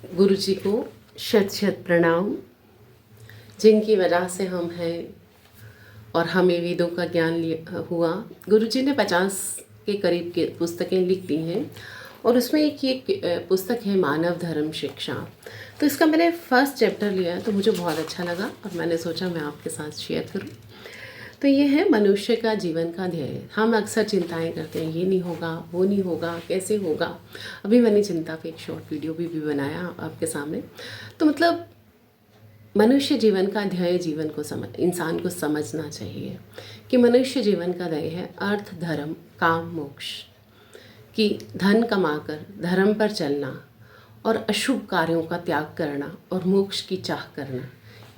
गुरु जी को शत शत प्रणाम, जिनकी वजह से हम हैं और हमें वेदों का ज्ञान हुआ। गुरु जी ने 50 के करीब के पुस्तकें लिख दी हैं और उसमें एक पुस्तक है मानव धर्म शिक्षा। तो इसका मैंने फर्स्ट चैप्टर लिया है तो मुझे बहुत अच्छा लगा और मैंने सोचा मैं आपके साथ शेयर करूं। तो ये है मनुष्य का जीवन का ध्येय। हम अक्सर चिंताएं करते हैं, ये नहीं होगा, वो नहीं होगा, कैसे होगा। अभी मैंने चिंता पे एक शॉर्ट वीडियो भी बनाया आपके सामने। तो मतलब मनुष्य जीवन का ध्येय जीवन को इंसान को समझना चाहिए कि मनुष्य जीवन का ध्येय है अर्थ, धर्म, काम, मोक्ष। कि धन कमाकर धर्म पर चलना और अशुभ कार्यों का त्याग करना और मोक्ष की चाह करना,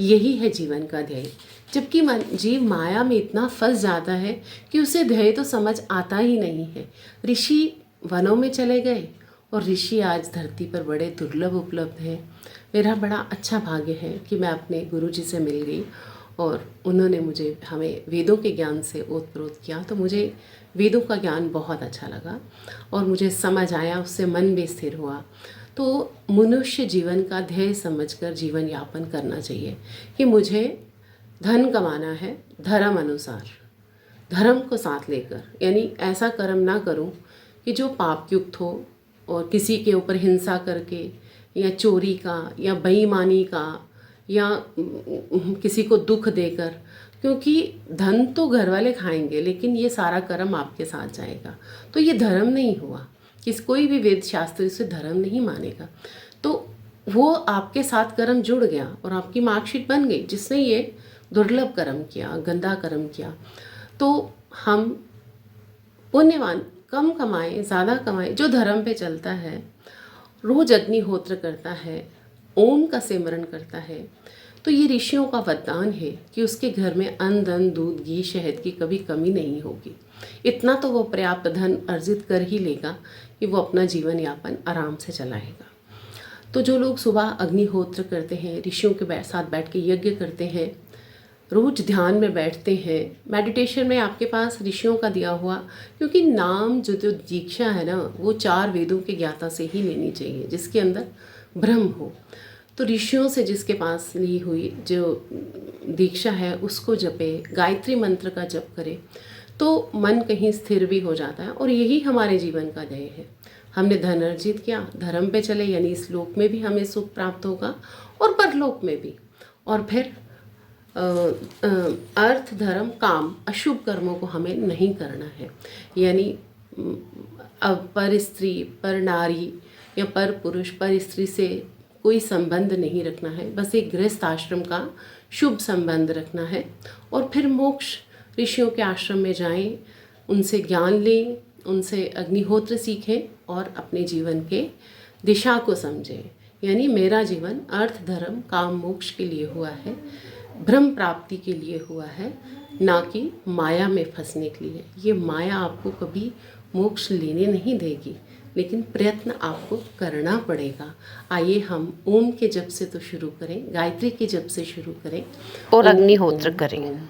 यही है जीवन का ध्येय। जबकि जीव माया में इतना फंस जाता है कि उसे ध्येय तो समझ आता ही नहीं है। ऋषि वनों में चले गए और ऋषि आज धरती पर बड़े दुर्लभ उपलब्ध हैं। मेरा बड़ा अच्छा भाग्य है कि मैं अपने गुरु जी से मिल गई और उन्होंने हमें वेदों के ज्ञान से ओतप्रोत किया। तो मुझे वेदों का ज्ञान बहुत अच्छा लगा और मुझे समझ आया, उससे मन भी स्थिर हुआ। तो मनुष्य जीवन का ध्येय समझकर जीवन यापन करना चाहिए कि मुझे धन कमाना है धर्म अनुसार, धर्म को साथ लेकर। यानी ऐसा कर्म ना करूं कि जो पापयुक्त हो और किसी के ऊपर हिंसा करके या चोरी का या बेईमानी का या किसी को दुख देकर, क्योंकि धन तो घर वाले खाएंगे लेकिन ये सारा कर्म आपके साथ जाएगा। तो ये धर्म नहीं हुआ। कोई भी वेद शास्त्र इसे धर्म नहीं मानेगा। तो वो आपके साथ कर्म जुड़ गया और आपकी मार्कशीट बन गई जिसने ये दुर्लभ कर्म किया, गंदा कर्म किया। तो हम पुण्यवान कम कमाएं, ज़्यादा कमाएं, जो धर्म पे चलता है, रोज अग्निहोत्र करता है, ओम का सिमरन करता है, तो ये ऋषियों का वरदान है कि उसके घर में अन्न, धन, दूध, घी, शहद की कभी कमी नहीं होगी। इतना तो वो पर्याप्त धन अर्जित कर ही लेगा कि वो अपना जीवन यापन आराम से चलाएगा। तो जो लोग सुबह अग्निहोत्र करते हैं, ऋषियों के साथ बैठ के यज्ञ करते हैं, रोज ध्यान में बैठते हैं, मेडिटेशन में आपके पास ऋषियों का दिया हुआ, क्योंकि नाम जो दीक्षा है ना, वो 4 वेदों के ज्ञाता से ही लेनी चाहिए जिसके अंदर ब्रह्म हो। तो ऋषियों से जिसके पास ली हुई जो दीक्षा है उसको जपे, गायत्री मंत्र का जप करे तो मन कहीं स्थिर भी हो जाता है। और यही हमारे जीवन का ध्येय है। हमने धन अर्जित किया, धर्म पे चले, यानी इस लोक में भी हमें सुख प्राप्त होगा और परलोक में भी। और फिर अर्थ, धर्म, काम, अशुभ कर्मों को हमें नहीं करना है। यानी पर स्त्री, पर नारी या पर पुरुष, पर स्त्री से कोई संबंध नहीं रखना है। बस एक गृहस्थ आश्रम का शुभ संबंध रखना है। और फिर मोक्ष, ऋषियों के आश्रम में जाएं, उनसे ज्ञान लें, उनसे अग्निहोत्र सीखें और अपने जीवन के दिशा को समझें। यानी मेरा जीवन अर्थ, धर्म, काम, मोक्ष के लिए हुआ है, ब्रह्म प्राप्ति के लिए हुआ है, ना कि माया में फंसने के लिए। ये माया आपको कभी मोक्ष लेने नहीं देगी, लेकिन प्रयत्न आपको करना पड़ेगा। आइए हम ओम के जप से तो शुरू करें, गायत्री के जप से शुरू करें और अग्निहोत्र करें।